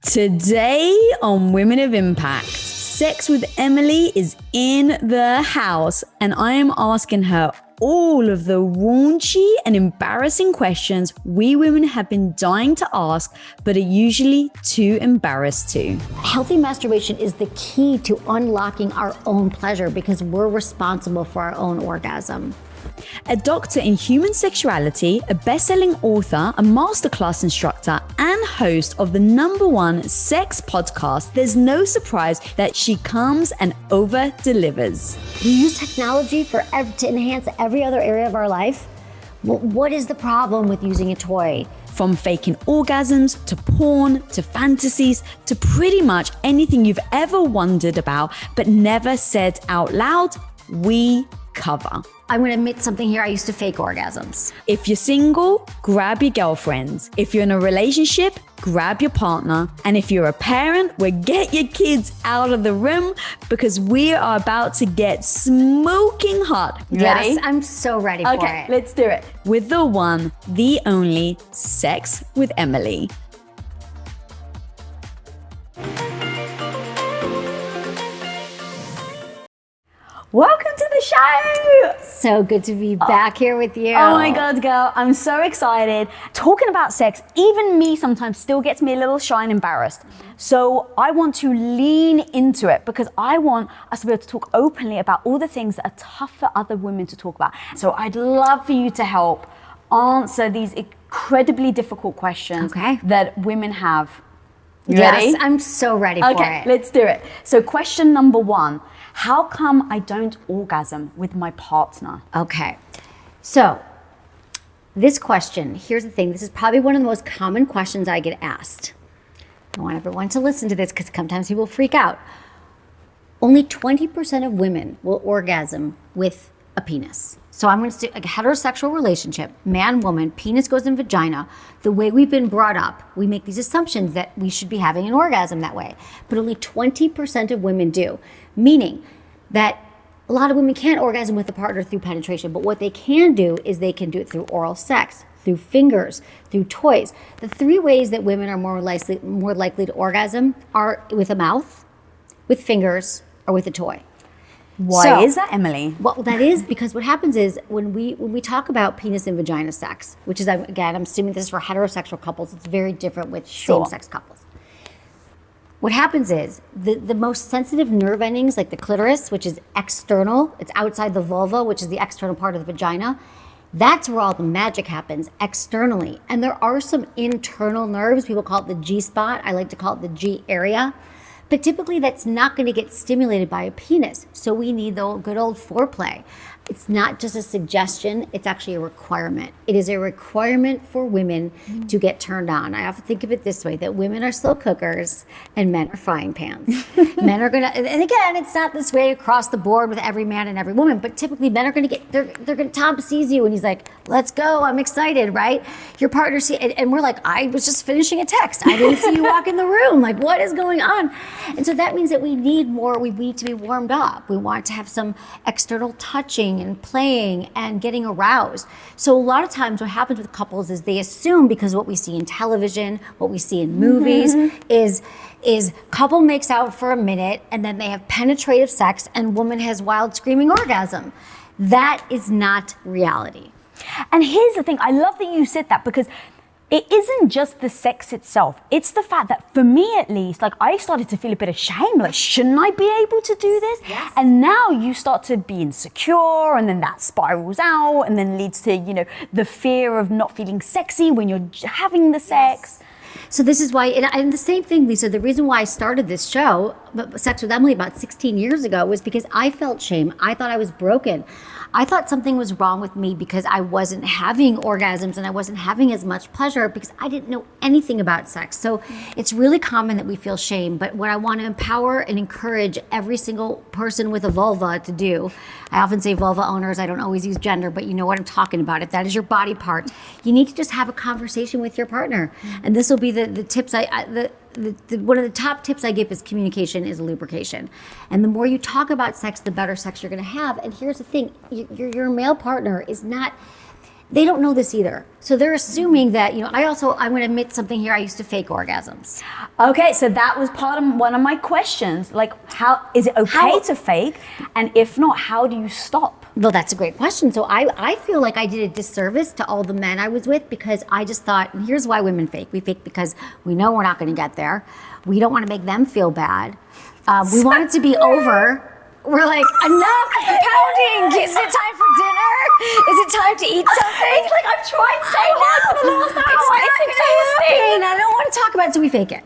Today on Women of Impact, Sex with Emily is in the house, and I am asking her all of the raunchy and embarrassing questions we women have been dying to ask, but are usually too embarrassed to. Healthy masturbation is the key to unlocking our own pleasure because we're responsible for our own orgasm. A doctor in human sexuality, a best-selling author, a masterclass instructor, and host of the #1 sex podcast, there's no surprise that she comes and over-delivers. We use technology to enhance every other area of our life. What is the problem with using a toy? From faking orgasms, to porn, to fantasies, to pretty much anything you've ever wondered about but never said out loud, we cover. I'm gonna admit something here. I used to fake orgasms. If you're single, grab your girlfriends. If you're in a relationship, grab your partner. And if you're a parent, well, get your kids out of the room because we are about to get smoking hot. Ready? Yes, I'm so ready for it. Okay, let's do it. With the one, the only, Sex with Emily. Welcome to the show! So good to be back here with you. Oh my God, girl, I'm so excited. Talking about sex, even me sometimes still gets me a little shy and embarrassed. So I want to lean into it because I want us to be able to talk openly about all the things that are tough for other women to talk about. So I'd love for you to help answer these incredibly difficult questions that women have. You ready? Yes, I'm so ready for it. Okay, let's do it. So question number 1. How come I don't orgasm with my partner? Okay, so this question, here's the thing. This is probably one of the most common questions I get asked. I want everyone to listen to this because sometimes people freak out. Only 20% of women will orgasm with a penis. So I'm going to say a heterosexual relationship, man, woman, penis goes in vagina. The way we've been brought up, we make these assumptions that we should be having an orgasm that way. But only 20% of women do, meaning that a lot of women can't orgasm with a partner through penetration. But what they can do is they can do it through oral sex, through fingers, through toys. The 3 ways that women are more likely to orgasm are with a mouth, with fingers, or with a toy. Why is that, Emily? Well, that is because what happens is when we talk about penis and vagina sex, which is, again, I'm assuming this is for heterosexual couples, it's very different with same-sex couples. What happens is the most sensitive nerve endings, like the clitoris, which is external, it's outside the vulva, which is the external part of the vagina, that's where all the magic happens externally. And there are some internal nerves, people call it the G spot, I like to call it the G area. But typically that's not going to get stimulated by a penis. So we need the good old foreplay. It's not just a suggestion, it's actually a requirement. It is a requirement for women to get turned on. I often think of it this way, that women are slow cookers and men are frying pans. Men are gonna, and again, it's not this way across the board with every man and every woman, but typically men are gonna get, Tom sees you and he's like, let's go, I'm excited, right? Your partner and we're like, I was just finishing a text. I didn't see you walk in the room. Like, what is going on? And so that means that we need to be warmed up. We want to have some external touching and playing and getting aroused. So a lot of times what happens with couples is they assume, because what we see in television, what we see in movies is couple makes out for a minute and then they have penetrative sex and woman has wild screaming orgasm. That is not reality. And here's the thing, I love that you said that because it isn't just the sex itself. It's the fact that for me at least, like I started to feel a bit of shame, like shouldn't I be able to do this? Yes. And now you start to be insecure and then that spirals out and then leads to, the fear of not feeling sexy when you're having the sex. Yes. So this is why, and the same thing, Lisa, the reason why I started this show, Sex with Emily, about 16 years ago was because I felt shame. I thought I was broken. I thought something was wrong with me because I wasn't having orgasms and I wasn't having as much pleasure because I didn't know anything about sex. So it's really common that we feel shame, but what I want to empower and encourage every single person with a vulva to do, I often say vulva owners, I don't always use gender, but you know what I'm talking about. If that is your body part, you need to just have a conversation with your partner. And this will be the tips one of the top tips I give is communication is lubrication. And the more you talk about sex, the better sex you're going to have. And here's the thing, your male partner is not, they don't know this either. So they're assuming that, I'm going to admit something here. I used to fake orgasms. Okay, so that was one of my questions. Like, how is it okay to fake? And if not, how do you stop? Well, that's a great question. So I feel like I did a disservice to all the men I was with because I just thought, and here's why women fake. We fake because we know we're not going to get there. We don't want to make them feel bad. We want it to be over. We're like, enough pounding. Is it time for dinner? Is it time to eat something? It's like I've tried so hard for the last hour. It's exhausting. I don't want to talk about it, so we fake it.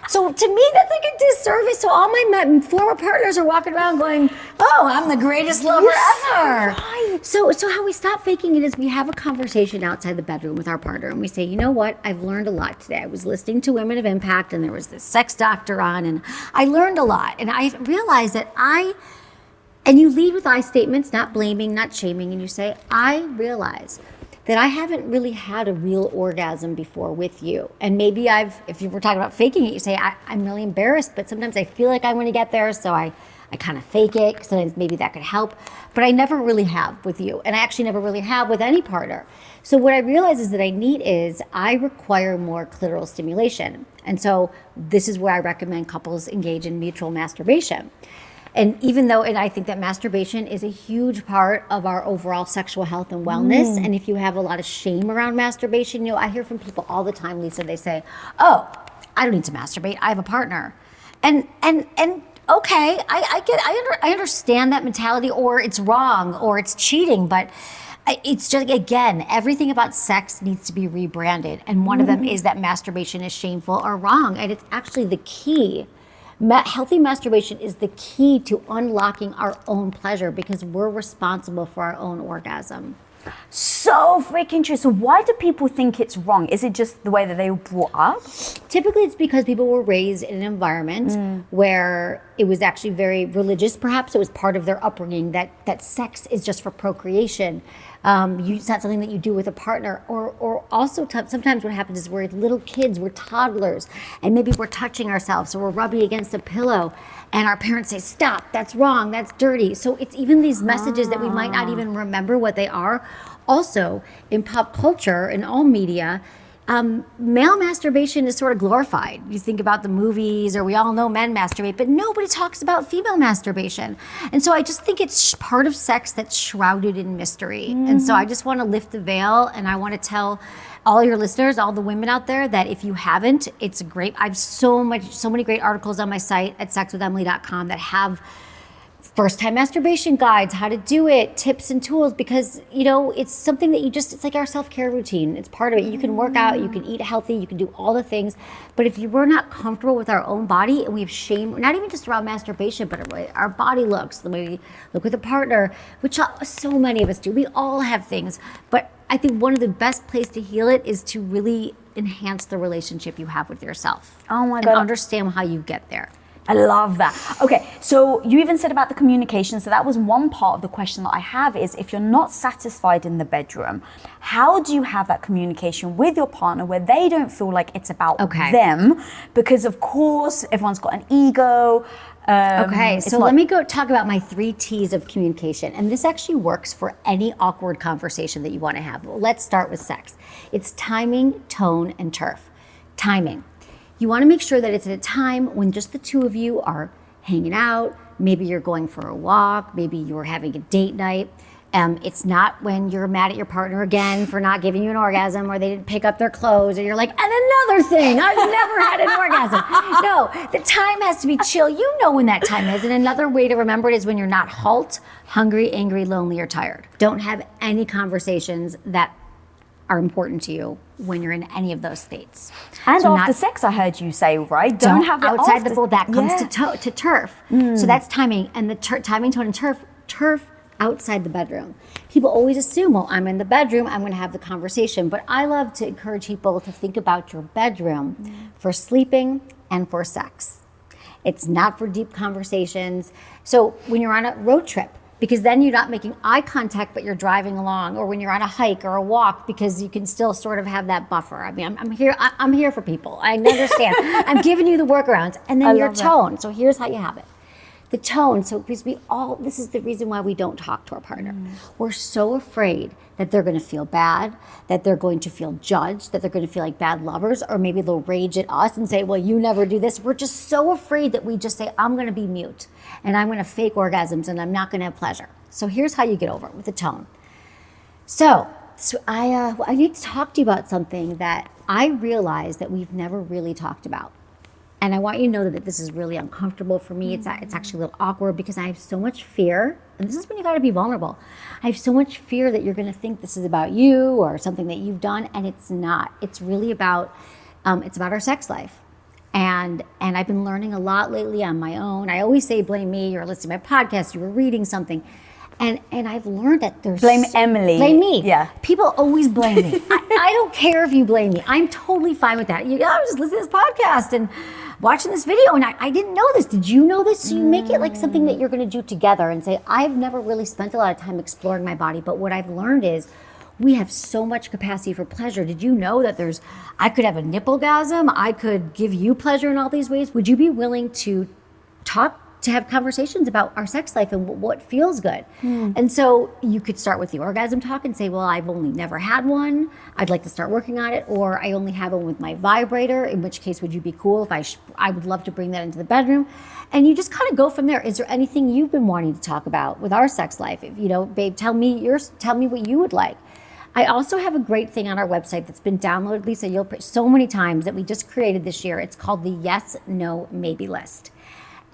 So to me, that's like a disservice. So all my former partners are walking around going, "Oh, I'm the greatest lover ever." Right. So how we stop faking it is we have a conversation outside the bedroom with our partner, and we say, "You know what? I've learned a lot today. I was listening to Women of Impact, and there was this sex doctor on, and I learned a lot. And I realized that and you lead with I statements, not blaming, not shaming, and you say, I realize that I haven't really had a real orgasm before with you. And maybe if you were talking about faking it, you say, I'm really embarrassed, but sometimes I feel like I'm going to get there, so I kind of fake it, because sometimes maybe that could help. But I never really have with you, and I actually never really have with any partner. So what I realize is that I require more clitoral stimulation. And so this is where I recommend couples engage in mutual masturbation. And I think that masturbation is a huge part of our overall sexual health and wellness. And if you have a lot of shame around masturbation, I hear from people all the time, Lisa, they say, "Oh, I don't need to masturbate. I have a partner." And okay, I understand that mentality, or it's wrong, or it's cheating, but it's just, again, everything about sex needs to be rebranded. And one of them is that masturbation is shameful or wrong. And it's actually the key. Healthy masturbation is the key to unlocking our own pleasure, because we're responsible for our own orgasm. So freaking true. So why do people think it's wrong? Is it just the way that they were brought up? Typically, it's because people were raised in an environment where it was actually very religious. Perhaps it was part of their upbringing that sex is just for procreation. It's not something that you do with a partner. Or also sometimes what happens is we're little kids, we're toddlers, and maybe we're touching ourselves, or we're rubbing against a pillow, and our parents say, "Stop, that's wrong, that's dirty." So it's even these messages that we might not even remember what they are. Also, in pop culture, in all media, male masturbation is sort of glorified. You think about the movies, or we all know men masturbate, but nobody talks about female masturbation. And so I just think it's part of sex that's shrouded in mystery. And so I just want to lift the veil, and I want to tell all your listeners, all the women out there, that if you haven't, it's great. I have so many great articles on my site at sexwithemily.com that have first-time masturbation guides, how to do it, tips and tools, because, it's something that it's like our self-care routine. It's part of it. You can work out, you can eat healthy, you can do all the things. But if we're not comfortable with our own body, and we have shame, not even just around masturbation, but our body looks, the way we look with a partner, which so many of us do. We all have things. But I think one of the best places to heal it is to really enhance the relationship you have with yourself. Oh my God. And understand how you get there. I love that. Okay, so you even said about the communication. So that was one part of the question that I have is, if you're not satisfied in the bedroom, how do you have that communication with your partner where they don't feel like it's about them? Because of course, everyone's got an ego. So let me go talk about my 3 T's of communication. And this actually works for any awkward conversation that you want to have. Well, let's start with sex. It's timing, tone, and turf. Timing. You want to make sure that it's at a time when just the two of you are hanging out. Maybe you're going for a walk. Maybe you're having a date night. It's not when you're mad at your partner again for not giving you an orgasm, or they didn't pick up their clothes, or you're like, and another thing, I've never had an orgasm. No, the time has to be chill. You know when that time is. And another way to remember it is when you're not hungry, angry, lonely, or tired. Don't have any conversations that are important to you when you're in any of those states. And so after sex, I heard you say, right? Don't have it outside the pool. That comes to turf. So that's timing, and the timing, tone, and turf outside the bedroom. People always assume, well, I'm in the bedroom, I'm going to have the conversation. But I love to encourage people to think about your bedroom for sleeping and for sex. It's not for deep conversations. So when you're on a road trip, because then you're not making eye contact, but you're driving along, or when you're on a hike or a walk, because you can still sort of have that buffer. I mean, I'm here for people. I understand. I'm giving you the workarounds. And then your tone. So here's how you have it. The tone, so because this is the reason why we don't talk to our partner. We're so afraid that they're going to feel bad, that they're going to feel judged, that they're going to feel like bad lovers, or maybe they'll rage at us and say, well, you never do this. We're just so afraid that we just say, I'm going to be mute and I'm going to fake orgasms and I'm not going to have pleasure. So here's how you get over it with a tone. So I need to talk to you about something that I realize that we've never really talked about. And I want you to know that this is really uncomfortable for me. It's actually a little awkward because I have so much fear. And this is when you got to be vulnerable. I have so much fear that you're going to think this is about you or something that you've done, and it's not. It's really about our sex life. And I've been learning a lot lately on my own. I always say blame me. You're listening to my podcast. You were reading something. And I've learned that there's... Blame Emily. Blame me. Yeah. People always blame me. I don't care if you blame me. I'm totally fine with that. I'm just listening to this podcast and watching this video, and I didn't know this. Did you know this? So you make it like something that you're going to do together and say, I've never really spent a lot of time exploring my body, but what I've learned is we have so much capacity for pleasure. Did you know that I could have a nipple-gasm? I could give you pleasure in all these ways. Would you be willing to have conversations about our sex life and what feels good? And so you could start with the orgasm talk and say, well, I've only never had one. I'd like to start working on it. Or I only have one with my vibrator, in which case would you be cool if I would love to bring that into the bedroom. And you just kind of go from there. Is there anything you've been wanting to talk about with our sex life? If, babe, tell me what you would like. I also have a great thing on our website that's been downloaded, Lisa, so many times that we just created this year. It's called the Yes, No, Maybe list.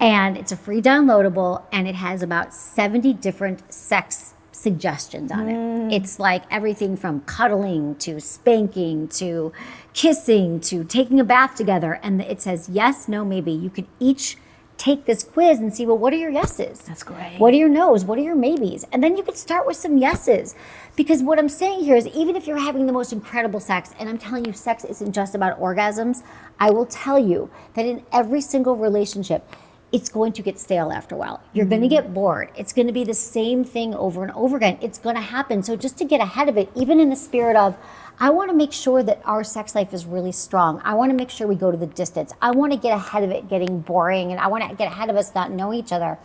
And it's a free downloadable, and it has about 70 different sex suggestions on it. It's like everything from cuddling to spanking to kissing to taking a bath together. And it says yes, no, maybe. You can each take this quiz and see, well, what are your yeses? That's great. What are your no's? What are your maybes? And then you can start with some yeses. Because what I'm saying here is, even if you're having the most incredible sex, and I'm telling you, sex isn't just about orgasms, I will tell you that in every single relationship, it's going to get stale after a while. You're going to get bored. It's going to be the same thing over and over again. It's going to happen. So just to get ahead of it, even in the spirit of, I want to make sure that our sex life is really strong. I want to make sure we go to the distance. I want to get ahead of it getting boring, and I want to get ahead of us not knowing each other,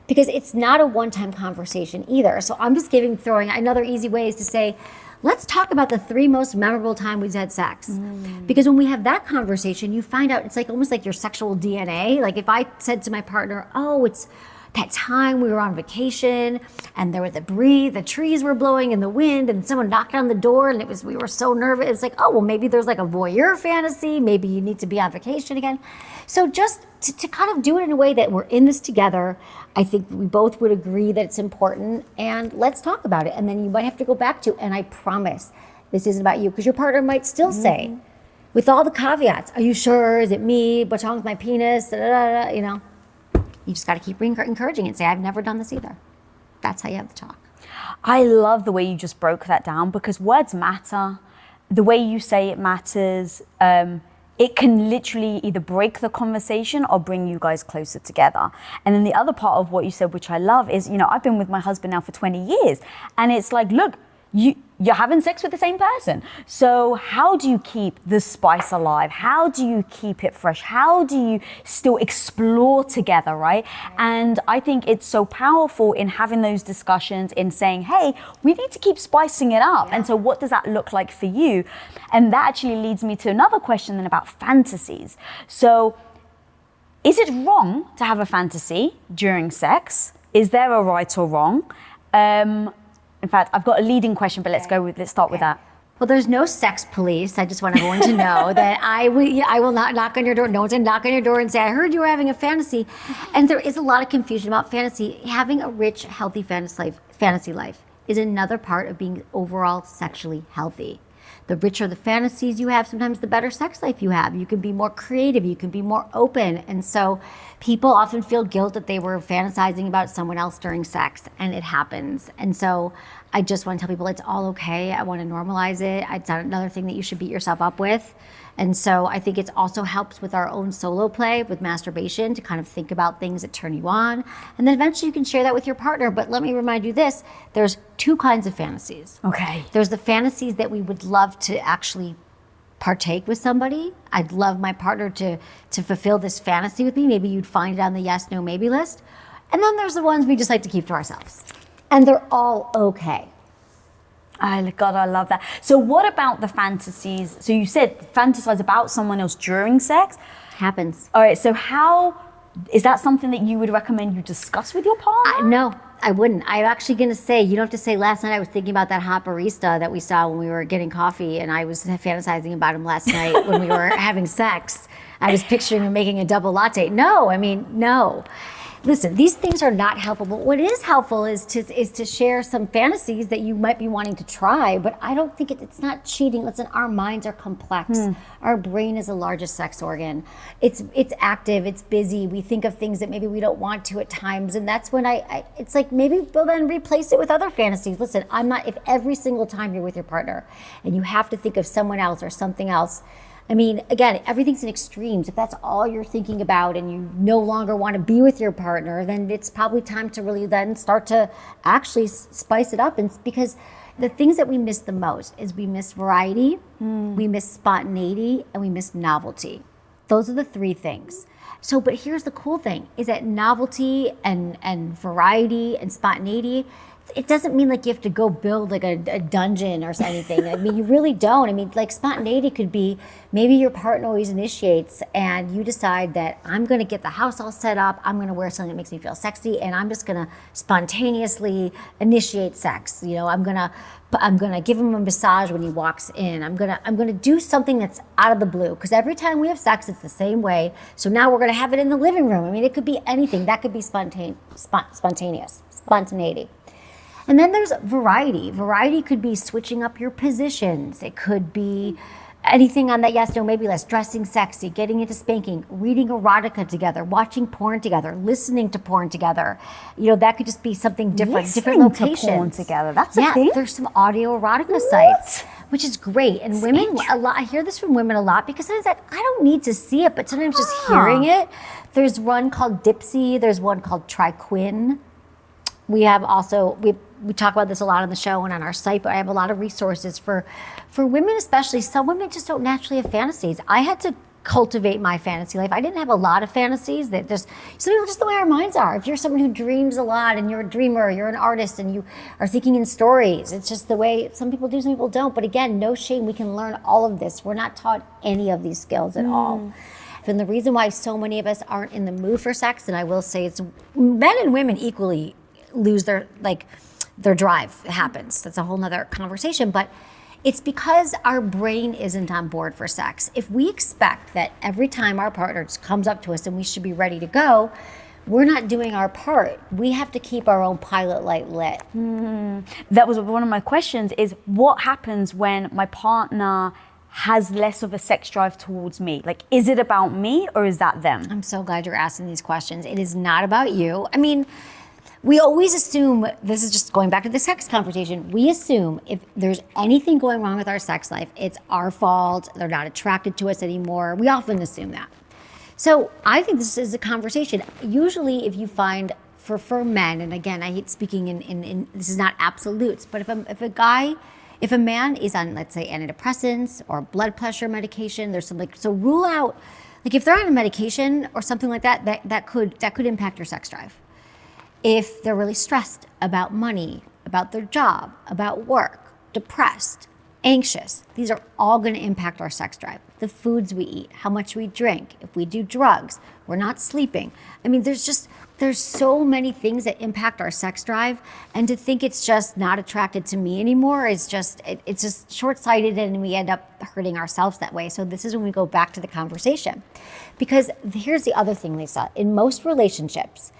because it's not a one-time conversation either. So I'm just throwing another easy way is to say, let's talk about the 3 most memorable times we've had sex. Because when we have that conversation, you find out it's like almost like your sexual DNA. Like if I said to my partner, oh, it's that time we were on vacation and there was the trees were blowing in the wind and someone knocked on the door and we were so nervous. It's like, oh, well, maybe there's like a voyeur fantasy. Maybe you need to be on vacation again. So just to kind of do it in a way that we're in this together, I think we both would agree that it's important, and let's talk about it. And then you might have to go back to, and I promise this isn't about you, because your partner might still say, with all the caveats, are you sure? Is it me? What's wrong with my penis? Da, da, da, da, You just got to keep encouraging it and say, I've never done this either. That's how you have the talk. I love the way you just broke that down, because words matter. The way you say it matters. It can literally either break the conversation or bring you guys closer together. And then the other part of what you said, which I love, is, I've been with my husband now for 20 years. And it's like, look, you're having sex with the same person. So how do you keep the spice alive? How do you keep it fresh? How do you still explore together, right? And I think it's so powerful in having those discussions, in saying, hey, we need to keep spicing it up. Yeah. And so what does that look like for you? And that actually leads me to another question then about fantasies. So is it wrong to have a fantasy during sex? Is there a right or wrong? In fact, I've got a leading question, but let's start with that. Well, there's no sex police. I just want everyone to know that I will not knock on your door. No one's going to knock on your door and say, I heard you were having a fantasy. And there is a lot of confusion about fantasy. Having a rich, healthy fantasy life is another part of being overall sexually healthy. The richer the fantasies you have, sometimes the better sex life you have. You can be more creative, you can be more open. And so people often feel guilt that they were fantasizing about someone else during sex, and it happens. And so I just want to tell people it's all okay. I want to normalize it. It's not another thing that you should beat yourself up with. And so I think it also helps with our own solo play, with masturbation, to kind of think about things that turn you on. And then eventually you can share that with your partner. But let me remind you this, there's 2 kinds of fantasies. Okay. There's the fantasies that we would love to actually partake with somebody. I'd love my partner to fulfill this fantasy with me. Maybe you'd find it on the yes, no, maybe list. And then there's the ones we just like to keep to ourselves. And they're all okay. God, I love that. So what about the fantasies? So you said fantasize about someone else during sex. Happens. All right, so how, is that something that you would recommend you discuss with your partner? No, I wouldn't. I'm actually going to say, you don't have to say last night I was thinking about that hot barista that we saw when we were getting coffee, and I was fantasizing about him last night when we were having sex. I was picturing him making a double latte. No, I mean, no. Listen, these things are not helpful, but what is helpful is to share some fantasies that you might be wanting to try, but I don't think it's not cheating. Listen, our minds are complex. Our brain is the largest sex organ. It's active, it's busy. We think of things that maybe we don't want to at times, and that's when it's like maybe we'll then replace it with other fantasies. Listen, if every single time you're with your partner and you have to think of someone else or something else, I mean, again, everything's in extremes. If that's all you're thinking about and you no longer want to be with your partner, then it's probably time to really then start to actually spice it up. And because the things that we miss the most is we miss variety, we miss spontaneity, and we miss novelty. Those are the three things. So, but here's the cool thing, is that novelty and variety and spontaneity, it doesn't mean like you have to go build like a dungeon or anything. I mean, you really don't. I mean, like spontaneity could be maybe your partner always initiates and you decide that I'm going to get the house all set up. I'm going to wear something that makes me feel sexy, and I'm just going to spontaneously initiate sex. You know, I'm going to give him a massage when he walks in. I'm going to do something that's out of the blue, because every time we have sex, it's the same way. So now we're going to have it in the living room. I mean, it could be anything. That could be spontaneous, spontaneity. And then there's variety. Variety could be switching up your positions. It could be anything on that yes, no, maybe less, dressing sexy, getting into spanking, reading erotica together, watching porn together, listening to porn together. You know, that could just be something different, different locations. To porn together. That's a thing. There's some audio erotica sites, which is great. And women, I hear this from women a lot, because sometimes I don't need to see it, but sometimes just hearing it. There's one called Dipsy. There's one called Triquin. We have also, we talk about this a lot on the show and on our site, but I have a lot of resources for women, especially. Some women just don't naturally have fantasies. I had to cultivate my fantasy life. I didn't have a lot of fantasies. That just, some people, just the way our minds are. If you're someone who dreams a lot and you're a dreamer, you're an artist and you are thinking in stories, it's just the way some people do, some people don't. But again, no shame, we can learn all of this. We're not taught any of these skills at all. And the reason why so many of us aren't in the mood for sex, and I will say it's men and women equally lose their drive. It happens. That's a whole nother conversation, but it's because our brain isn't on board for sex. If we expect that every time our partner just comes up to us and we should be ready to go, we're not doing our part. We have to keep our own pilot light lit. That was one of my questions, is what happens when my partner has less of a sex drive towards me? Like, is it about me or is that them? I'm so glad you're asking these questions. It is not about you. I mean, we always assume, this is just going back to the sex conversation, we assume if there's anything going wrong with our sex life, it's our fault, they're not attracted to us anymore. We often assume that. So I think this is a conversation. Usually if you find, for men, and again, I hate speaking in this is not absolutes, but if a man is on, let's say, antidepressants or blood pressure medication, there's something, so rule out, like if they're on a medication or something like that could impact your sex drive. If they're really stressed about money, about their job, about work, depressed, anxious, these are all going to impact our sex drive. The foods we eat, how much we drink, if we do drugs, we're not sleeping. I mean, there's so many things that impact our sex drive, and to think it's just not attracted to me anymore is just, it's just short-sighted, and we end up hurting ourselves that way. So this is when we go back to the conversation. Because here's the other thing, Lisa. In most relationships,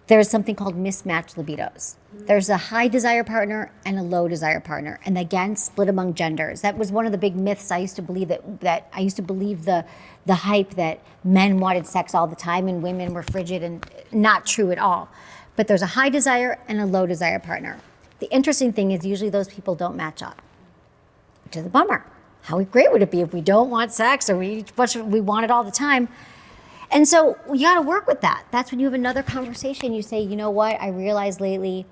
there's something called mismatched libidos. There's a high desire partner and a low desire partner, and again, split among genders. That was one of the big myths I used to believe, that I used to believe the hype that men wanted sex all the time and women were frigid, and not true at all. But there's a high desire and a low desire partner. The interesting thing is usually those people don't match up, which is a bummer. How great would it be if we don't want sex or we want it all the time? And so you got to work with that. That's when you have another conversation. You say, you know what? I realized lately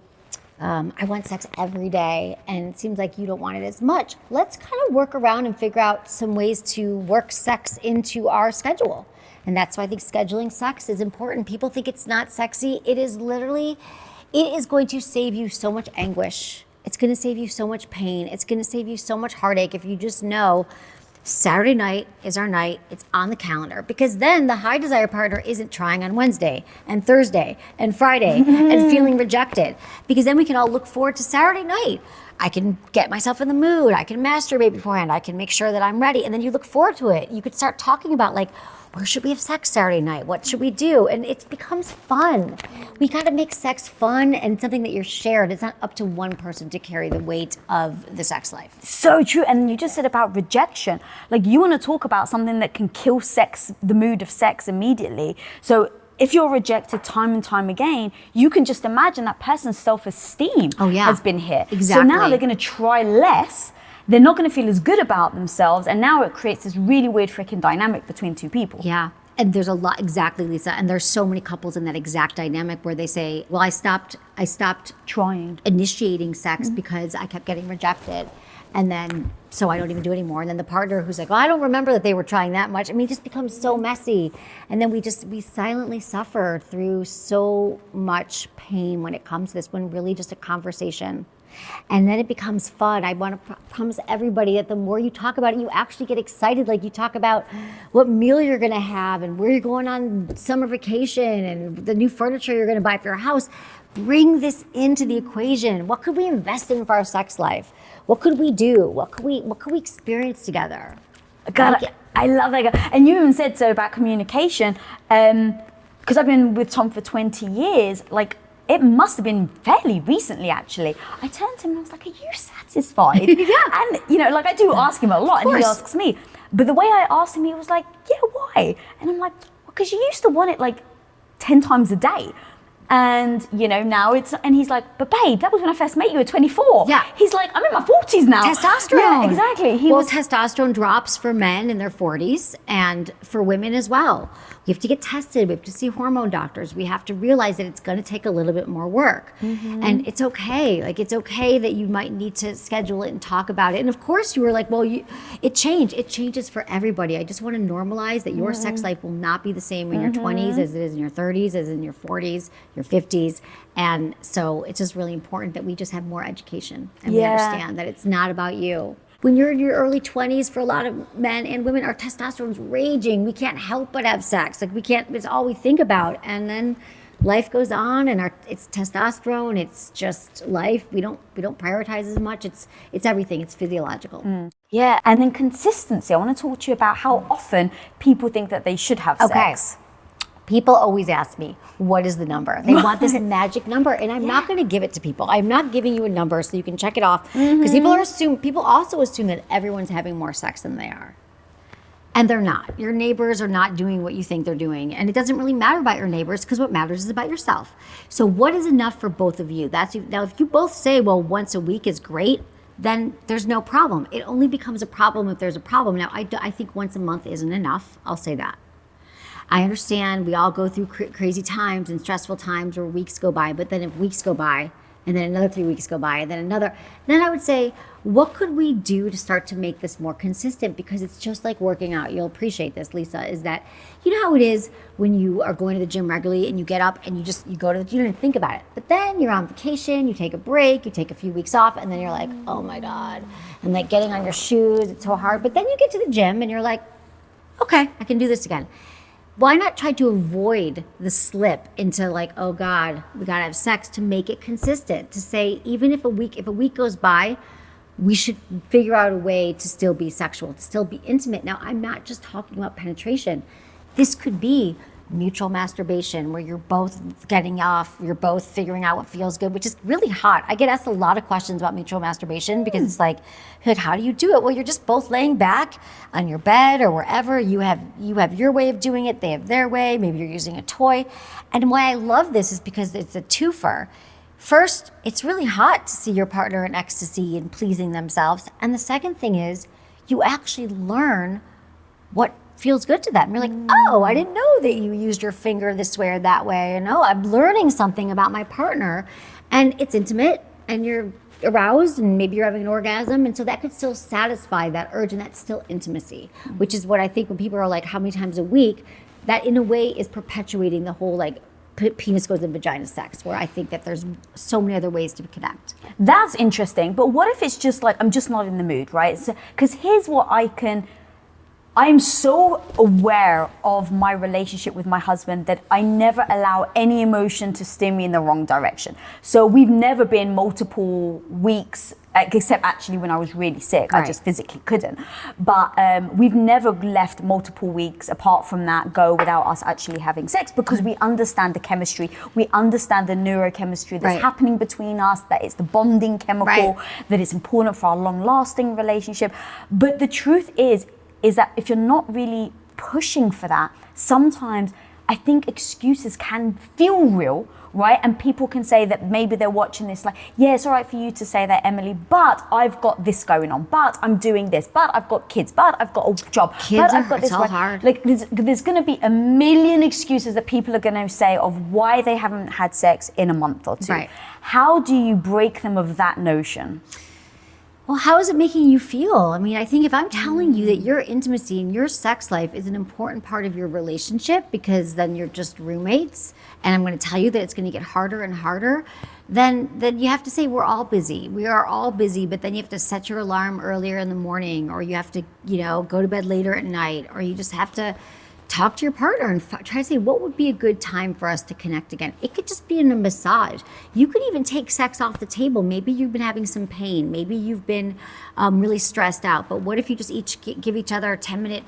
I want sex every day, and it seems like you don't want it as much. Let's kind of work around and figure out some ways to work sex into our schedule. And that's why I think scheduling sex is important. People think it's not sexy. It is literally, it is going to save you so much anguish It's going to save you so much pain. It's going to save you so much heartache if you just know Saturday night is our night. It's on the calendar, because then the high desire partner isn't trying on Wednesday and Thursday and Friday and feeling rejected, because then we can all look forward to Saturday night. I can get myself in the mood. I can masturbate beforehand. I can make sure that I'm ready. And then you look forward to it. You could start talking about, like, where should we have sex Saturday night? What should we do? And it becomes fun. We got to make sex fun and something that you're shared. It's not up to one person to carry the weight of the sex life. So true. And you just said about rejection. Like, you want to talk about something that can kill sex, the mood of sex immediately. So if you're rejected time and time again, you can just imagine that person's self-esteem has been hit. Exactly. So now they're going to try less. They're not going to feel as good about themselves. And now it creates this really weird freaking dynamic between two people. Yeah. And there's a lot, exactly, Lisa. And there's so many couples in that exact dynamic where they say, well, I stopped trying, initiating sex because I kept getting rejected. And then, so I don't even do it anymore. And then the partner who's like, well, I don't remember that they were trying that much. I mean, it just becomes so messy. And then we silently suffer through so much pain when it comes to this, when really just a conversation. And then it becomes fun. I want to promise everybody that the more you talk about it, you actually get excited. Like, you talk about what meal you're going to have and where you're going on summer vacation and the new furniture you're going to buy for your house. Bring this into the equation. What could we invest in for our sex life? What could we do? What could we experience together? God, I love that. And you even said so about communication. Because I've been with Tom for 20 years. Like, it must have been fairly recently, actually. I turned to him and I was like, are you satisfied? Yeah. And, you know, like, I do ask him a lot and he asks me. But the way I asked him, he was like, yeah, why? And I'm like, well, because you used to want it like 10 times a day. And, you know, now and he's like, but babe, that was when I first met you at 24. Yeah. He's like, I'm in my 40s now. Testosterone. Yeah, exactly. Testosterone drops for men in their 40s and for women as well. We have to get tested. We have to see hormone doctors. We have to realize that it's going to take a little bit more work. Mm-hmm. And it's okay. Like, it's okay that you might need to schedule it and talk about it. And of course you were like, well, it changed. It changes for everybody. I just want to normalize that your sex life will not be the same in your 20s as it is in your 30s, as in your 40s, your 50s. And so it's just really important that we just have more education and we understand that it's not about you. When you're in your early 20s, for a lot of men and women, our testosterone's raging. We can't help but have sex. Like, it's all we think about. And then life goes on and it's testosterone, it's just life. We don't prioritize as much. It's everything. It's physiological. Yeah, and then consistency. I want to talk to you about how often people think that they should have sex. People always ask me, what is the number? They want this magic number, and I'm not going to give it to people. I'm not giving you a number so you can check it off, because people also assume that everyone's having more sex than they are. And they're not. Your neighbors are not doing what you think they're doing, and it doesn't really matter about your neighbors, because what matters is about yourself. So what is enough for both of you? Now, if you both say, well, once a week is great, then there's no problem. It only becomes a problem if there's a problem. Now, I think once a month isn't enough. I'll say that. I understand we all go through crazy times and stressful times where weeks go by, but then if weeks go by and then another 3 weeks go by and then another, then I would say, what could we do to start to make this more consistent? Because it's just like working out. You'll appreciate this, Lisa, is that, you know how it is when you are going to the gym regularly and you get up and you go to the gym, you don't even think about it. But then you're on vacation, you take a break, you take a few weeks off, and then you're like, oh my God. And like getting on your shoes, it's so hard. But then you get to the gym and you're like, okay, I can do this again. Why not try to avoid the slip into like, oh God, we gotta have sex, to make it consistent, to say, even if a week goes by, we should figure out a way to still be sexual, to still be intimate. Now, I'm not just talking about penetration. This could be mutual masturbation, where you're both getting off, you're both figuring out what feels good, which is really hot. I get asked a lot of questions about mutual masturbation, because it's like, how do you do it? Well, you're just both laying back on your bed or wherever. You have your way of doing it, they have their way, maybe you're using a toy. And why I love this is because it's a twofer. First, it's really hot to see your partner in ecstasy and pleasing themselves. And the second thing is, you actually learn what feels good to them. You're like, oh, I didn't know that you used your finger this way or that way. And oh, I'm learning something about my partner. And it's intimate, and you're aroused, and maybe you're having an orgasm. And so that could still satisfy that urge, and that's still intimacy, which is what I think when people are like, how many times a week, that in a way is perpetuating the whole like penis goes in vagina sex, where I think that there's so many other ways to connect. That's interesting. But what if it's just like, I'm just not in the mood, right? Because here's what I'm so aware of my relationship with my husband that I never allow any emotion to steer me in the wrong direction. So we've never been multiple weeks, except actually when I was really sick. Right. I just physically couldn't. But we've never left multiple weeks apart from that go without us actually having sex, because we understand the chemistry. We understand the neurochemistry that's happening between us, that it's the bonding chemical, that it's important for our long-lasting relationship. But the truth is that if you're not really pushing for that, sometimes I think excuses can feel real, right? And people can say that maybe they're watching this like, yeah, it's all right for you to say that, Emily, but I've got this going on, but I'm doing this, but I've got kids, but I've got a job, kids but I've got this. It's all hard. Like there's going to be a million excuses that people are going to say of why they haven't had sex in a month or two. Right. How do you break them of that notion? Well, how is it making you feel? I mean, I think if I'm telling you that your intimacy and your sex life is an important part of your relationship, because then you're just roommates, and I'm going to tell you that it's going to get harder and harder, then you have to say we're all busy. We are all busy, but then you have to set your alarm earlier in the morning, or you have to, go to bed later at night, or you just have to talk to your partner and try to say, what would be a good time for us to connect again? It could just be in a massage. You could even take sex off the table. Maybe you've been having some pain. Maybe you've been really stressed out. But what if you just each give each other a 10-minute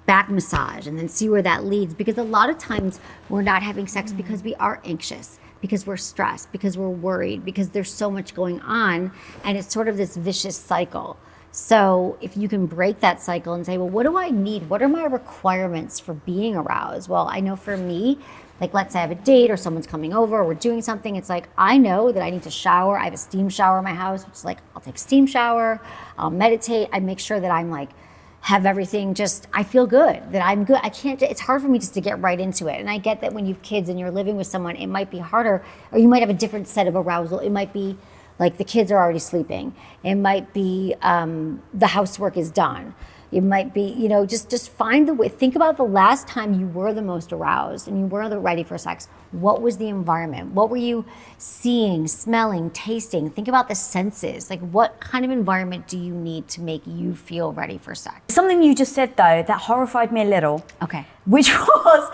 back massage and then see where that leads? Because a lot of times we're not having sex because we are anxious, because we're stressed, because we're worried, because there's so much going on. And it's sort of this vicious cycle. So if you can break that cycle and say, well, what do I need? What are my requirements for being aroused? Well, I know for me, like let's say I have a date or someone's coming over or we're doing something. It's like, I know that I need to shower. I have a steam shower in my house, which is like, I'll take a steam shower, I'll meditate. I make sure that I'm like, have everything just, I feel good, that I'm good. It's hard for me just to get right into it. And I get that when you have kids and you're living with someone, it might be harder, or you might have a different set of arousal. It might be like the kids are already sleeping. It might be the housework is done. It might be, just find the way. Think about the last time you were the most aroused and you were ready for sex. What was the environment? What were you seeing, smelling, tasting? Think about the senses. Like, what kind of environment do you need to make you feel ready for sex? Something you just said, though, that horrified me a little. Okay. Which was,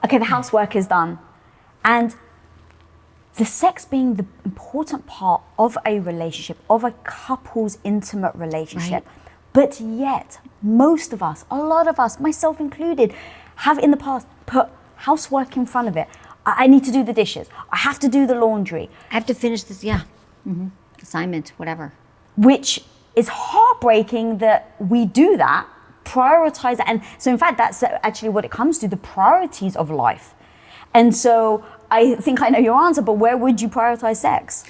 okay, the housework is done. And the sex being the important part of a relationship, of a couple's intimate relationship. Right. But yet, most of us, a lot of us, myself included, have in the past put housework in front of it. I need to do the dishes. I have to do the laundry. I have to finish this, assignment, whatever. Which is heartbreaking that we do that, prioritize it. And so in fact, that's actually what it comes to, the priorities of life. And so I think I know your answer, but where would you prioritize sex?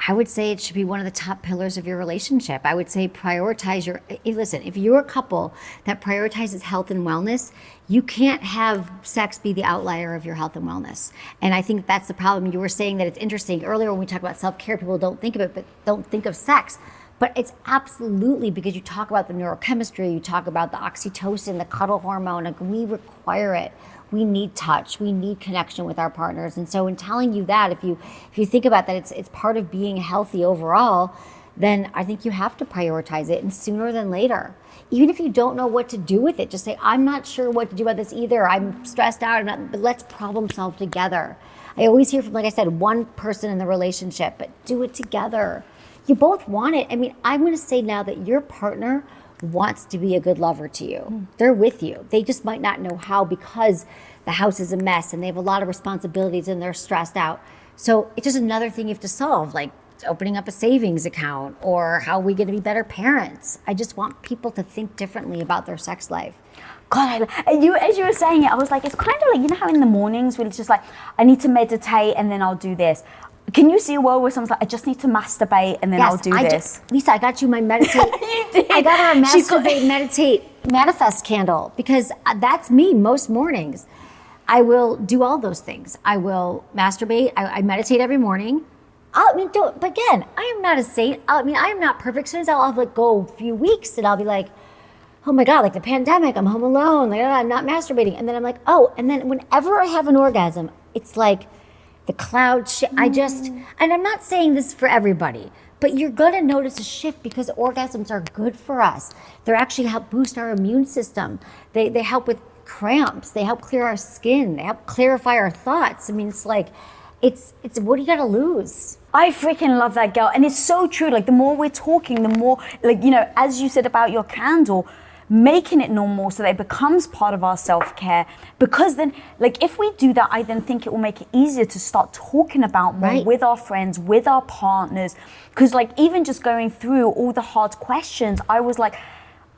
I would say it should be one of the top pillars of your relationship. I would say prioritize listen, if you're a couple that prioritizes health and wellness, you can't have sex be the outlier of your health and wellness. And I think that's the problem. You were saying that it's interesting earlier when we talk about self-care, people don't think of it, but don't think of sex. But it's absolutely, because you talk about the neurochemistry, you talk about the oxytocin, the cuddle hormone, like we require it. We need touch, we need connection with our partners. And so in telling you that, if you think about that, it's part of being healthy overall, then I think you have to prioritize it, and sooner than later. Even if you don't know what to do with it, just say, I'm not sure what to do about this either. I'm stressed out, but let's problem solve together. I always hear from, like I said, one person in the relationship, but do it together. You both want it. I mean, I'm gonna say now that your partner wants to be a good lover to you. They're with you. They just might not know how, because the house is a mess and they have a lot of responsibilities and they're stressed out. So it's just another thing you have to solve, like opening up a savings account, or how are we going to be better parents? I just want people to think differently about their sex life. God, as you were saying it, I was like, it's kind of like, you know how in the mornings when it's just like, I need to meditate and then I'll do this. Can you see a world where someone's like, I just need to masturbate and then I'll do this? Lisa, I got you my meditate. You did. I got her a masturbate, meditate, manifest candle, because that's me most mornings. I will do all those things. I will masturbate. I meditate every morning. But again, I am not a saint. I am not perfect. Sometimes I'll go a few weeks and I'll be like, oh my God, like the pandemic, I'm home alone, like, I'm not masturbating. And then I'm like, oh, and then whenever I have an orgasm, it's like the cloud and I'm not saying this for everybody, but you're gonna notice a shift because orgasms are good for us. They're actually help boost our immune system. They help with cramps. They help clear our skin. They help clarify our thoughts. I mean, it's like, it's what do you gotta lose? I freaking love that, girl. And it's so true. Like, the more we're talking, the more, like, you know, as you said about your candle, making it normal so that it becomes part of our self-care. Because then, like, if we do that, I then think it will make it easier to start talking about more with our friends, with our partners. Because, like, even just going through all the hard questions, I was like,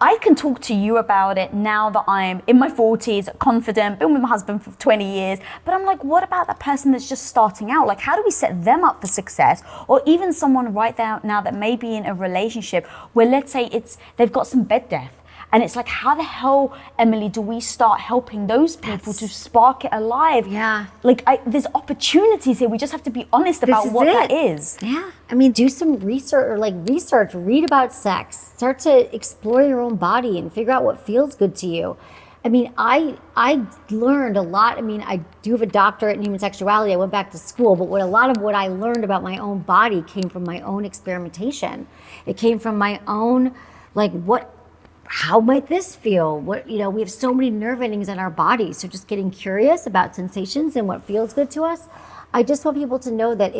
I can talk to you about it now that I'm in my 40s, confident, been with my husband for 20 years. But I'm like, what about that person that's just starting out? Like, how do we set them up for success? Or even someone right now that may be in a relationship where, let's say, they've got some bed death. And it's like, how the hell, Emily, do we start helping those people to spark it alive? Yeah. Like, there's opportunities here. We just have to be honest about what that is. Yeah. I mean, do some research, read about sex, start to explore your own body and figure out what feels good to you. I mean, I learned a lot. I mean, I do have a doctorate in human sexuality. I went back to school, but a lot of what I learned about my own body came from my own experimentation. It came from my own, like, how might this feel? We have so many nerve endings in our body. So just getting curious about sensations and what feels good to us. I just want people to know that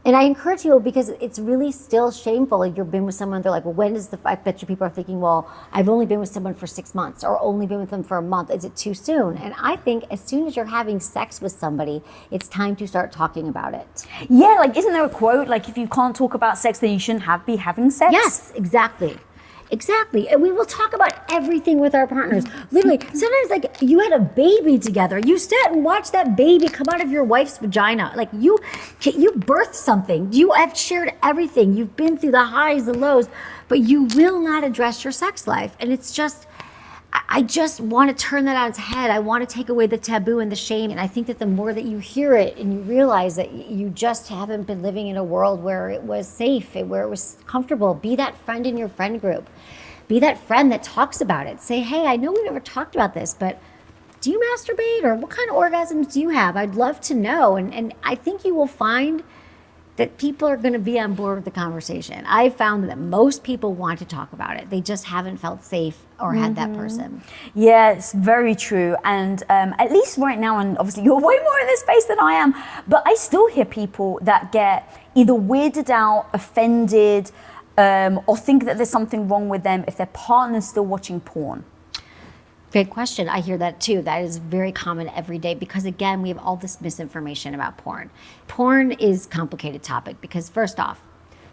and I encourage people because it's really still shameful. Like, you've been with someone, they're like, well, I bet you people are thinking, well, I've only been with someone for 6 months or only been with them for a month. Is it too soon? And I think as soon as you're having sex with somebody, it's time to start talking about it. Yeah, like, isn't there a quote, like, if you can't talk about sex, then you shouldn't be having sex? Yes, exactly. Exactly. And we will talk about everything with our partners. Literally, sometimes, like, you had a baby together. You sat and watched that baby come out of your wife's vagina. Like, you birthed something. You have shared everything. You've been through the highs, the lows, but you will not address your sex life. And it's just, I just want to turn that on its head. I want to take away the taboo and the shame. And I think that the more that you hear it and you realize that you just haven't been living in a world where it was safe, where it was comfortable, be that friend in your friend group. Be that friend that talks about it. Say, hey, I know we never talked about this, but do you masturbate? Or what kind of orgasms do you have? I'd love to know. And I think you will find that people are going to be on board with the conversation. I found that most people want to talk about it. They just haven't felt safe or had that person. Yeah, it's very true. And at least right now, and obviously you're way more in this space than I am, but I still hear people that get either weirded out, offended, or think that there's something wrong with them if their partner's still watching porn. Great question. I hear that too. That is very common every day because, again, we have all this misinformation about porn. Porn is a complicated topic because, first off,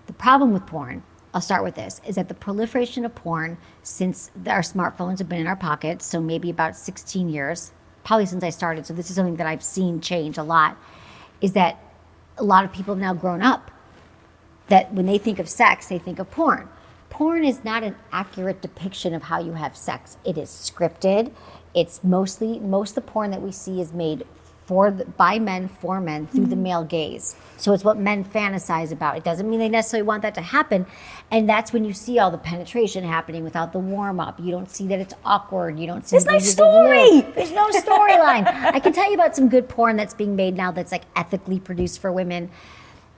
the problem with porn, I'll start with this, is that the proliferation of porn since our smartphones have been in our pockets, so maybe about 16 years, probably since I started, so this is something that I've seen change a lot, is that a lot of people have now grown up that when they think of sex, they think of porn. Porn is not an accurate depiction of how you have sex. It is scripted. It's most of the porn that we see is made by men for men through the male gaze. So it's what men fantasize about. It doesn't mean they necessarily want that to happen. And that's when you see all the penetration happening without the warm up. You don't see that it's awkward. You don't see there's no story. There's no storyline. I can tell you about some good porn that's being made now that's like ethically produced for women.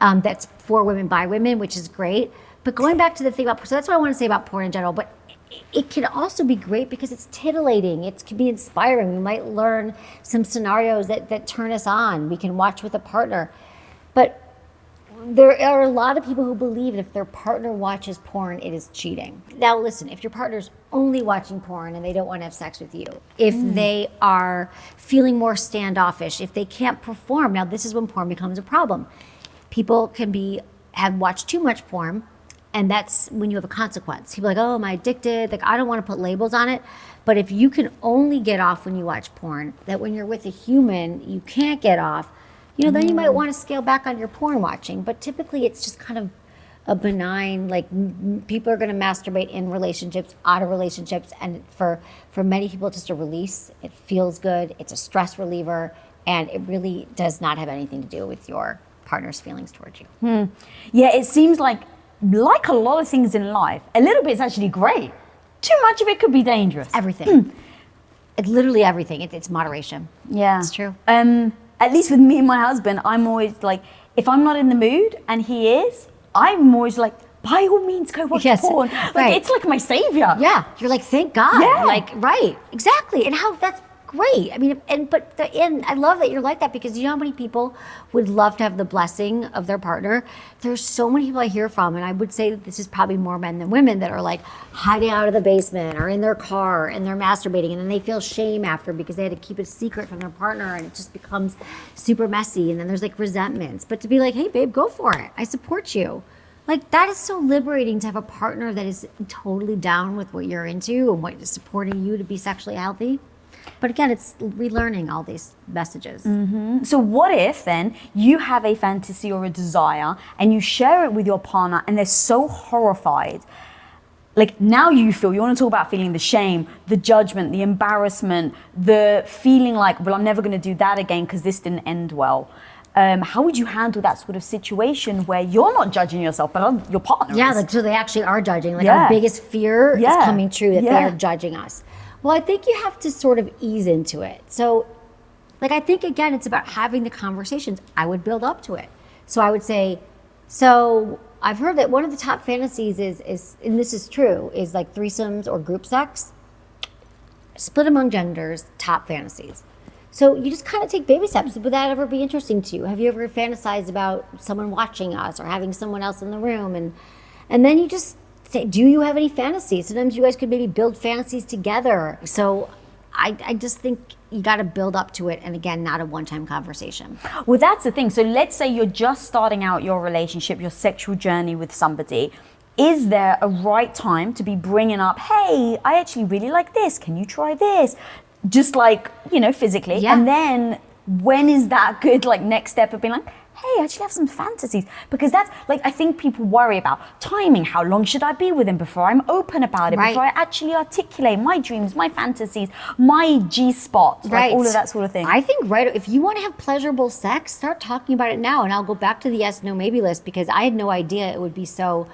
That's for women by women, which is great. But going back to the thing about, so that's what I want to say about porn in general, but it can also be great because it's titillating. It can be inspiring. We might learn some scenarios that turn us on. We can watch with a partner. But there are a lot of people who believe that if their partner watches porn, it is cheating. Now listen, if your partner's only watching porn and they don't want to have sex with you, if they are feeling more standoffish, if they can't perform, now this is when porn becomes a problem. People can have watched too much porn, and that's when you have a consequence. People are like, oh, am I addicted? Like, I don't want to put labels on it. But if you can only get off when you watch porn, that when you're with a human, you can't get off, then you might want to scale back on your porn watching. But typically it's just kind of a benign, like people are going to masturbate in relationships, out of relationships. And for many people, it's just a release. It feels good. It's a stress reliever. And it really does not have anything to do with your partner's feelings towards you. Yeah, it seems like a lot of things in life, a little bit is actually great. too much of it could be dangerous. Everything. It's literally everything. It's moderation. Yeah. It's true. At least with me and my husband, I'm always like, if I'm not in the mood and he is, I'm always like, by all means, go watch porn. Like, right. It's like my savior. Yeah. You're like, thank God. Yeah. Like, right. Exactly. And how that's great. I mean, and I love that you're like that, because you know how many people would love to have the blessing of their partner. There's so many people I hear from, and I would say that this is probably more men than women, that are like hiding out of the basement or in their car and they're masturbating, and then they feel shame after because they had to keep it secret from their partner, and it just becomes super messy, and then there's like resentments. But to be like, hey babe, go for it. I support you. Like, that is so liberating to have a partner that is totally down with what you're into and what is supporting you to be sexually healthy. But again, it's relearning all these messages. So what if then you have a fantasy or a desire and you share it with your partner and they're so horrified? Like, now you want to talk about feeling the shame, the judgment, the embarrassment, the feeling like, well, I'm never going to do that again because this didn't end well. How would you handle that sort of situation where you're not judging yourself, but your partner is? Like, so they actually are judging. Like, our biggest fear is coming true, that they're judging us. Well, I think you have to sort of ease into it. So, like, I think, again, it's about having the conversations. I would build up to it. So I would say, so I've heard that one of the top fantasies is, and this is true, is like threesomes or group sex. Split among genders, top fantasies. So you just kind of take baby steps. Would that ever be interesting to you? Have you ever fantasized about someone watching us or having someone else in the room? And then you just say, do you have any fantasies? Sometimes you guys could maybe build fantasies together. So I just think you got to build up to it. And again, not a one-time conversation. Well, that's the thing. So let's say you're just starting out your relationship, your sexual journey with somebody. Is there a right time to be bringing up, hey, I actually really like this. Can you try this? Just like, physically. Yeah. And then when is that good, like, next step of being like, hey, I actually have some fantasies? Because that's, like, I think people worry about timing. How long should I be with him before I'm open about it? Right. Before I actually articulate my dreams, my fantasies, my G-spot, like all of that sort of thing. I think, if you want to have pleasurable sex, start talking about it now. And I'll go back to the yes, no, maybe list, because I had no idea it would be so...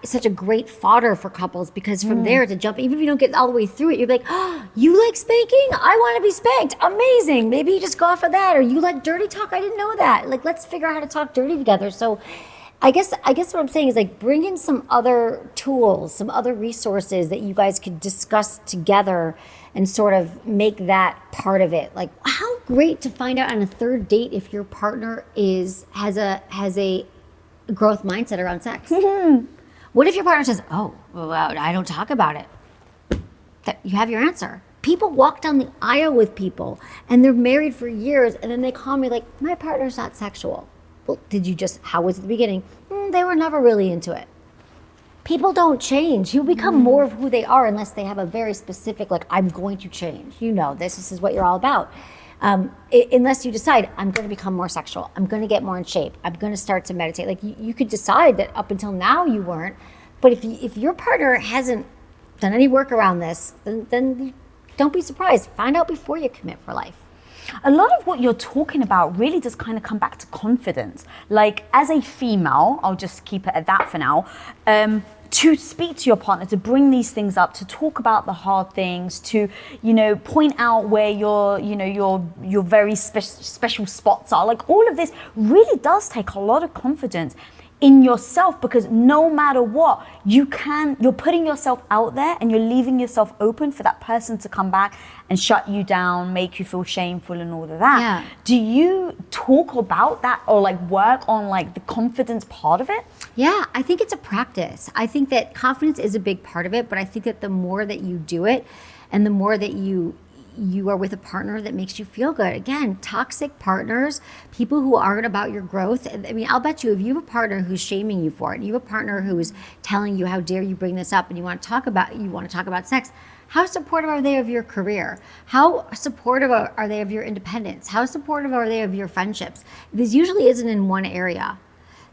such a great fodder for couples, because from there to jump, even if you don't get all the way through it, you're like, oh, you like spanking? I want to be spanked. Amazing. Maybe you just go off of that. Or you like dirty talk? I didn't know that. Like, let's figure out how to talk dirty together. So I guess what I'm saying is, like, bring in some other tools, some other resources that you guys could discuss together and sort of make that part of it. Like, how great to find out on a third date if your partner has a growth mindset around sex. What if your partner says, oh, well, I don't talk about it? That you have your answer. People walk down the aisle with people and they're married for years, and then they call me like, my partner's not sexual. Well, how was it at the beginning? They were never really into it. People don't change. You become more of who they are unless they have a very specific, like, I'm going to change. This is what you're all about. Unless you decide, I'm going to become more sexual, I'm going to get more in shape, I'm going to start to meditate. Like, you could decide that up until now you weren't, but if your partner hasn't done any work around this, then don't be surprised. Find out before you commit for life. A lot of what you're talking about really does kind of come back to confidence. Like, as a female, I'll just keep it at that for now, to speak to your partner, to bring these things up, to talk about the hard things, to, point out where your very special spots are. Like, all of this really does take a lot of confidence in yourself, because no matter what, you're putting yourself out there and you're leaving yourself open for that person to come back and shut you down, make you feel shameful and all of that. Yeah. Do you talk about that or like work on like the confidence part of it? Yeah, I think it's a practice. I think that confidence is a big part of it, but I think that the more that you do it and the more that you are with a partner that makes you feel good. Again, toxic partners, people who aren't about your growth. I mean, I'll bet you, if you have a partner who's shaming you for it, and you have a partner who's telling you, how dare you bring this up, and you want to talk about sex, how supportive are they of your career? How supportive are they of your independence? How supportive are they of your friendships? This usually isn't in one area.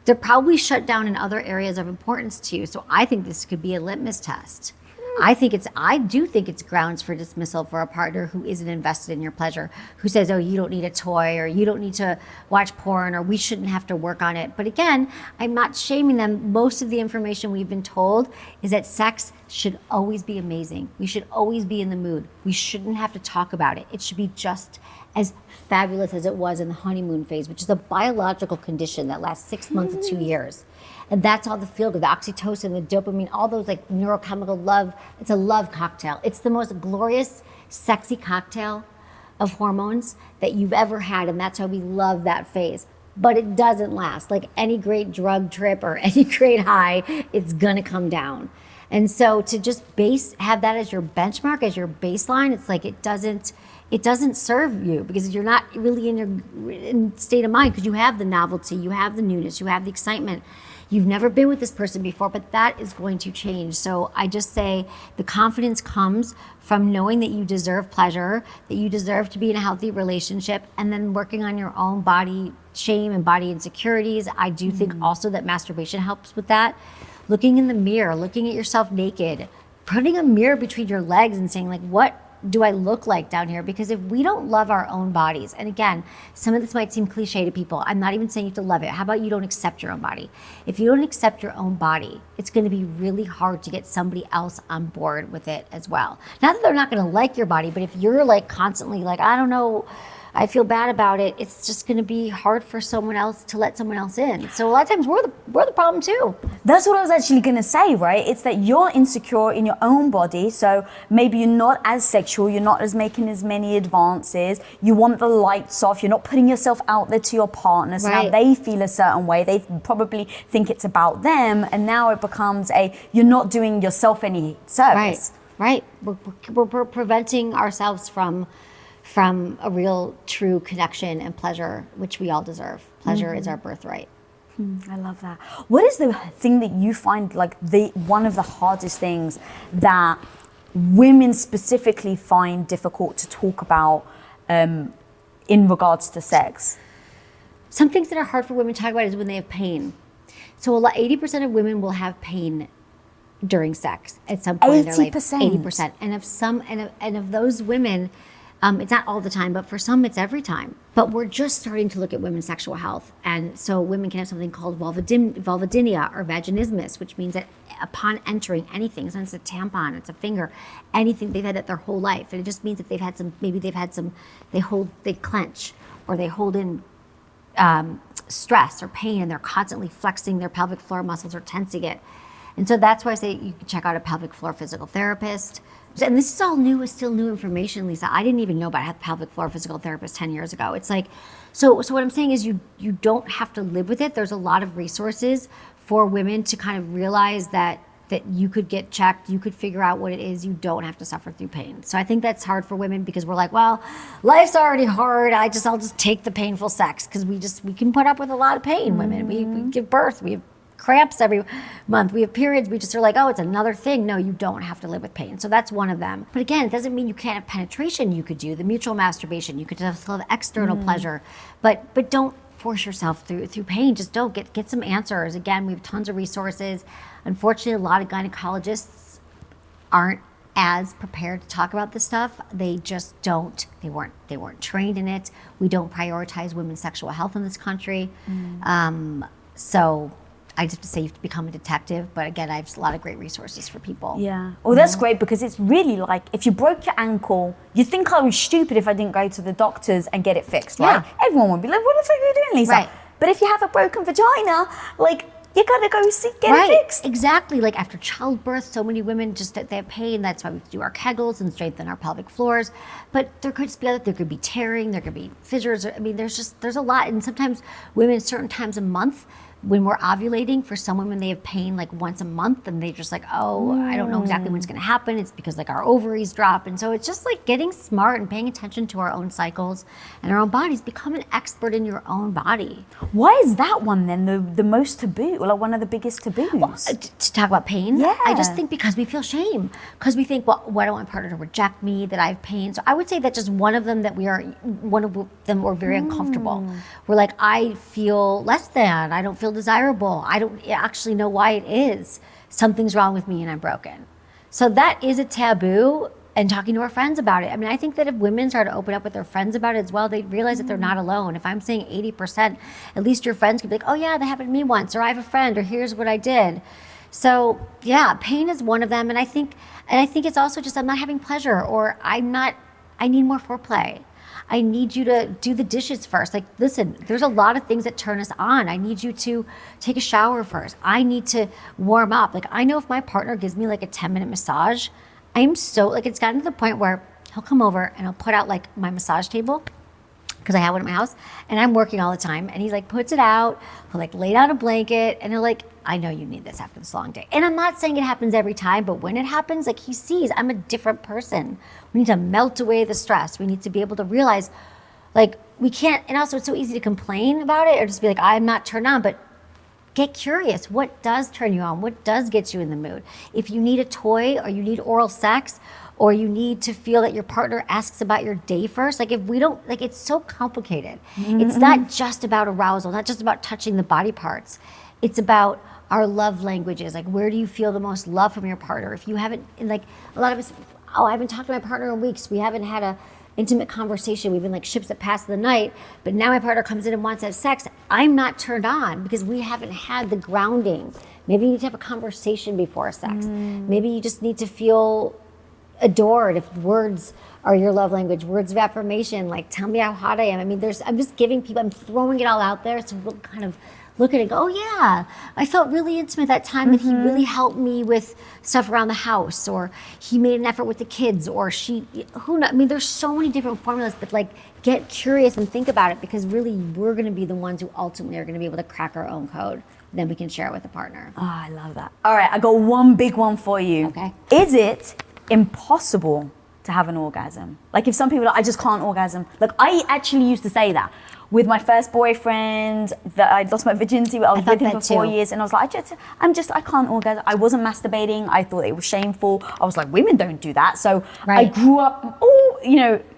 They're probably shut down in other areas of importance to you. So I think this could be a litmus test. I do think it's grounds for dismissal for a partner who isn't invested in your pleasure, who says, oh, you don't need a toy, or you don't need to watch porn, or we shouldn't have to work on it. But again, I'm not shaming them. Most of the information we've been told is that sex should always be amazing. We should always be in the mood. We shouldn't have to talk about it. It should be just as fabulous as it was in the honeymoon phase, which is a biological condition that lasts 6 months to 2 years. And that's all the feel good, the oxytocin, the dopamine, all those like neurochemical love. It's a love cocktail. It's the most glorious, sexy cocktail of hormones that you've ever had. And that's why we love that phase. But it doesn't last. Like any great drug trip or any great high, it's gonna come down. And so to just have that as your benchmark, as your baseline, it's like it doesn't serve you, because you're not really in state of mind, because you have the novelty, you have the newness, you have the excitement. You've never been with this person before, but that is going to change. So I just say the confidence comes from knowing that you deserve pleasure, that you deserve to be in a healthy relationship, and then working on your own body shame and body insecurities. I do think also that masturbation helps with that. Looking in the mirror, looking at yourself naked, putting a mirror between your legs and saying like, what do I look like down here? Because if we don't love our own bodies, and again, some of this might seem cliche to people. I'm not even saying you have to love it. How about you don't accept your own body? If you don't accept your own body, it's going to be really hard to get somebody else on board with it as well. Not that they're not going to like your body, but if you're like constantly like, I don't know, I feel bad about it, it's just going to be hard for someone else to let someone else in. So a lot of times we're the problem too. That's what I was actually going to say, right? It's that you're insecure in your own body, so maybe you're not as sexual, you're not as making as many advances, you want the lights off, you're not putting yourself out there to your partner, so now they feel a certain way, they probably think it's about them, and now it becomes you're not doing yourself any service. Right. We're preventing ourselves from a real, true connection and pleasure, which we all deserve. Pleasure is our birthright. I love that. What is the thing that you find like one of the hardest things that women specifically find difficult to talk about in regards to sex? Some things that are hard for women to talk about is when they have pain. So 80% of women will have pain during sex at some point in their life. 80%. And of those women, it's not all the time, but for some, it's every time. But we're just starting to look at women's sexual health. And so women can have something called vulvodynia or vaginismus, which means that upon entering anything, sometimes it's a tampon, it's a finger, anything, they've had it their whole life. And it just means that they clench, or they hold in stress or pain, and they're constantly flexing their pelvic floor muscles or tensing it. And so that's why I say you can check out a pelvic floor physical therapist. And this is all new, is still new information, Lisa. I didn't even know about a pelvic floor physical therapist 10 years ago. It's like, so what I'm saying is you don't have to live with it. There's a lot of resources for women to kind of realize that you could get checked, you could figure out what it is, you don't have to suffer through pain. So I think that's hard for women, because we're like, well, life's already hard, I'll just take the painful sex, because we can put up with a lot of pain, women. We give birth, we have cramps every month, we have periods, we just are like, oh, it's another thing. No, you don't have to live with pain. So that's one of them. But again, it doesn't mean you can't have penetration. You could do the mutual masturbation, you could just have external pleasure, but don't force yourself through pain. Just don't get some answers. Again, we have tons of resources. Unfortunately, a lot of gynecologists aren't as prepared to talk about this stuff. They just don't. They weren't trained in it. We don't prioritize women's sexual health in this country. So I just have to say you have to become a detective. But again, I have a lot of great resources for people. Yeah. Well, that's great, because it's really like, if you broke your ankle, you'd think I was stupid if I didn't go to the doctors and get it fixed, right? Yeah. Everyone would be like, what the fuck are you doing, Lisa? Right. But if you have a broken vagina, like, you gotta go get it fixed. Exactly. Like after childbirth, so many women they have pain. That's why we do our Kegels and strengthen our pelvic floors. But there could just be there could be tearing, there could be fissures. I mean, there's a lot. And sometimes women, certain times a month, when we're ovulating, for some women, they have pain like once a month, and they just like, oh, I don't know exactly when it's going to happen. It's because like our ovaries drop. And so it's just like getting smart and paying attention to our own cycles and our own bodies. Become an expert in your own body. Why is that one then the most taboo, or like one of the biggest taboos? Well, to talk about pain? Yeah. I just think because we feel shame. Because we think, well, I don't want my partner to reject me, that I have pain. So I would say that just one of them we're very uncomfortable. We're like, I feel less than, I don't feel desirable. I don't actually know why it is. Something's wrong with me and I'm broken. So that is a taboo, and talking to our friends about it. I mean, I think that if women start to open up with their friends about it as well, they realize that they're not alone. If I'm saying 80%, at least your friends can be like, oh yeah, that happened to me once, or I have a friend, or here's what I did. So yeah, pain is one of them. And I think it's also just, I'm not having pleasure, or I need more foreplay. I need you to do the dishes first. Like, listen, there's a lot of things that turn us on. I need you to take a shower first. I need to warm up. Like, I know if my partner gives me like a 10-minute massage, I'm so, like, it's gotten to the point where he'll come over and he'll put out like my massage table, because I have one at my house, and I'm working all the time. And he like puts it out, he'll like lay down a blanket, and he'll like, I know you need this after this long day. And I'm not saying it happens every time, but when it happens, like, he sees I'm a different person. We need to melt away the stress. We need to be able to realize, like, we can't, and also it's so easy to complain about it or just be like, I'm not turned on, but get curious. What does turn you on? What does get you in the mood? If you need a toy, or you need oral sex, or you need to feel that your partner asks about your day first, like, if we don't, like, it's so complicated. It's not just about arousal, not just about touching the body parts. It's about our love languages. Like, where do you feel the most love from your partner? If you haven't, like, a lot of us, oh, I haven't talked to my partner in weeks. We haven't had a intimate conversation. We've been like ships that pass the night, but now my partner comes in and wants to have sex. I'm not turned on because we haven't had the grounding. Maybe you need to have a conversation before sex. Maybe you just need to feel adored. If words are your love language, words of affirmation, like, tell me how hot I am. I mean, I'm just giving people, I'm throwing it all out there so we'll kind of look at it and go, oh yeah, I felt really intimate that time that he really helped me with stuff around the house, or he made an effort with the kids, or she, who knows? I mean, there's so many different formulas, but like, get curious and think about it, because really we're gonna be the ones who ultimately are gonna be able to crack our own code. Then we can share it with a partner. Oh, I love that. All right, I got one big one for you. Okay. Is it impossible to have an orgasm? Like, if some people are like, I just can't orgasm. Like, I actually used to say that with my first boyfriend, that I lost my virginity. I was with him for 4 years, and I was like, I can't orgasm. I wasn't masturbating. I thought it was shameful. I was like, women don't do that. So I grew up,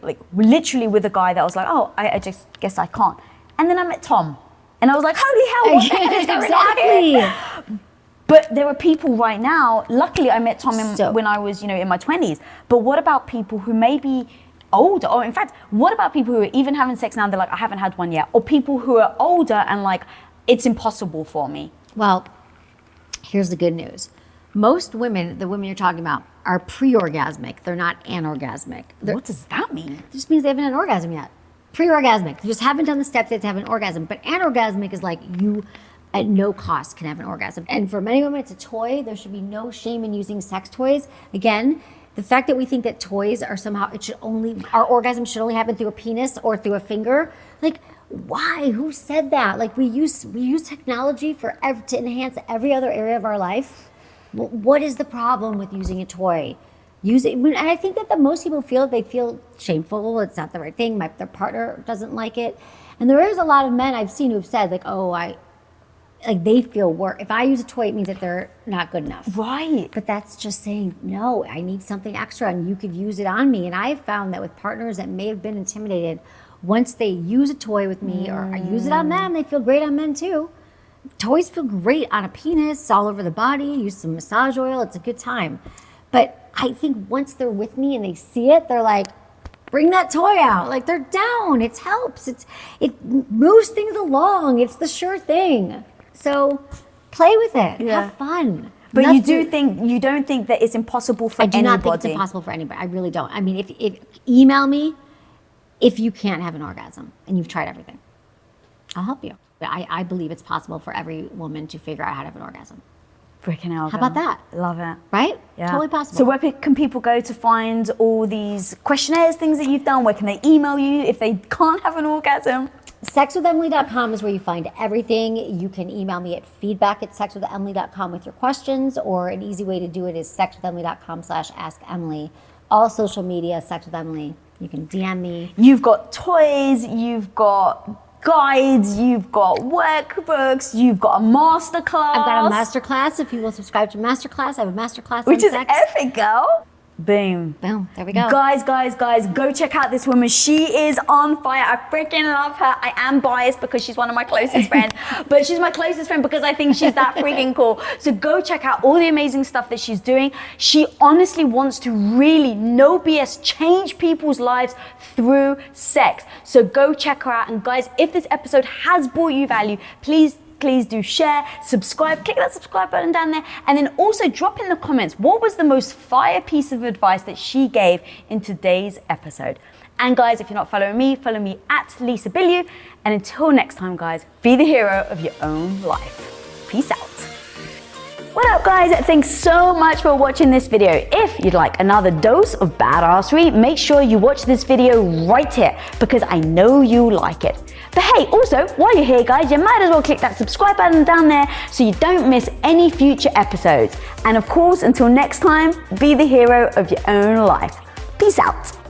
like, literally with a guy that was like, oh, I just guess I can't. And then I met Tom, and I was like, holy hell, what the hell is going on here? But there are people right now, luckily I met Tom when I was, in my 20s. But what about people who may be older? Or in fact, what about people who are even having sex now and they're like, I haven't had one yet? Or people who are older and like, it's impossible for me? Well, here's the good news. Most women, the women you're talking about, are pre-orgasmic. They're not anorgasmic. What does that mean? It just means they haven't had an orgasm yet. Pre-orgasmic. They just haven't done the steps yet to have an orgasm. But anorgasmic is like, you at no cost can have an orgasm. And for many women, it's a toy. There should be no shame in using sex toys. Again, the fact that we think that toys are somehow, our orgasm should only happen through a penis or through a finger. Like, why? Who said that? Like, we use technology to enhance every other area of our life. What is the problem with using a toy? And I think that most people feel shameful. It's not the right thing. Their partner doesn't like it. And there is a lot of men I've seen who've said, like, oh, they feel worse. If I use a toy, it means that they're not good enough. Right. But that's just saying, no, I need something extra, and you could use it on me. And I've found that with partners that may have been intimidated, once they use a toy with me, or I use it on them, they feel great on men too. Toys feel great on a penis, all over the body. Use some massage oil. It's a good time. But I think once they're with me and they see it, they're like, bring that toy out. Like, they're down. It helps. It moves things along. It's the sure thing. So play with it. Yeah. Have fun. But you don't think that it's impossible for anybody? I do not think it's impossible for anybody. I really don't. I mean, if email me if you can't have an orgasm and you've tried everything. I'll help you. I believe it's possible for every woman to figure out how to have an orgasm. Freaking hell. How about that? Love it. Right? Yeah. Totally possible. So where can people go to find all these questionnaires, things that you've done? Where can they email you if they can't have an orgasm? Sexwithemily.com is where you find everything. You can email me at feedback@sexwithemily.com with your questions, or an easy way to do it is sexwithemily.com/assemily. All social media, Sex with Emily. You can DM me. You've got toys, you've got guides, you've got workbooks, you've got a masterclass. I've got a masterclass. If you will subscribe to masterclass, I have a masterclass which on is sex. epic, girl. Boom. Boom. There we go. Guys, go check out this woman. She is on fire. I freaking love her. I am biased because she's one of my closest friends, but she's my closest friend because I think she's that freaking cool. So go check out all the amazing stuff that she's doing. She honestly wants to really, no BS, change people's lives through sex. So go check her out. And guys, if this episode has brought you value, please do share, subscribe, click that subscribe button down there, and then also drop in the comments what was the most fire piece of advice that she gave in today's episode. And guys, if you're not following me, follow me at Lisa Bilyeu. And until next time, guys, be the hero of your own life. Peace out. What up, guys? Thanks so much for watching this video. If you'd like another dose of badassery, make sure you watch this video right here because I know you like it. But hey, also, while you're here, guys, you might as well click that subscribe button down there so you don't miss any future episodes. And of course, until next time, be the hero of your own life. Peace out.